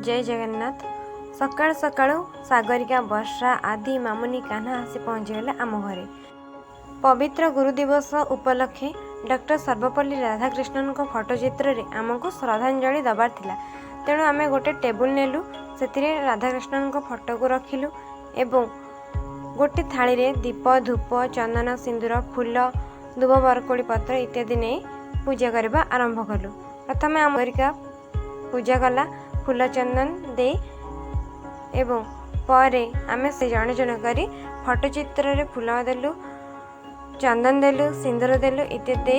जय जगन्नाथ। सकाळु सकाळु सागरिका वर्षा आदि मामुनी कान्हा आसी पहुँचीगले आम घरे। पवित्र गुरु दिवस उपलक्षे डॉक्टर सर्वपल्ली राधाकृष्णन को फोटोचित्र रे आमको श्रद्धांजलि दबार थिला। तेणु आमे गोटे टेबुल नेलु, सेतिरे राधाकृष्णन को फोटो को रखिलु एवं गोटे थाली रे दीप धूप चंदन सिंदूर फूल दुब बरकोड़ी पत्र इत्यादि नहीं पूजा करबा आरंभ कलु। प्रथम आम सागरिका पूजा कला फूल चंदन दे एवं परे आमे से जन जन करी फोटोचित्र रे फूल देलु चंदन देलु सिंदूर देलु इत्यादि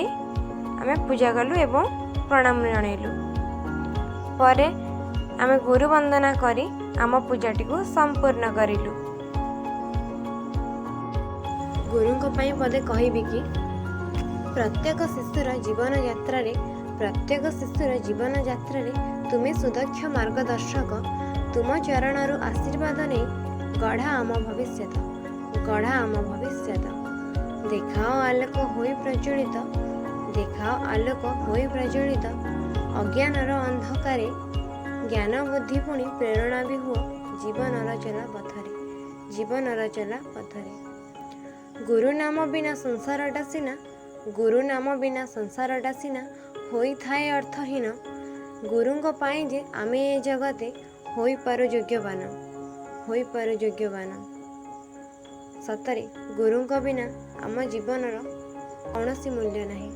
आमे पूजा कलु एवं प्रणाम जणैलु। परे आमे गुरु वंदना करी आम पूजाटी को संपूर्ण करिलु। गुरुंको पई पदे कहबी कि प्रत्येक शिशुर जीवन यात्रा रे तुमे सुदक्ष मार्गदर्शक तुम चरणरु आशीर्वाद नहीं गढ़ा आम भविष्यत देखाओ आलोक होई प्रज्वलित अज्ञानर अंधकारे ज्ञान बुद्धि पुणी प्रेरणा भी हुआ जीवनर चला पथरे गुरु नाम बिना संसारटा सिना होई थाए अर्थहीन गुरुंको पाई जे आमे ए जगते होई पारु योग्यवान सतरे गुरुंको बिना आम जीवनर कौनसी मूल्य नहीं।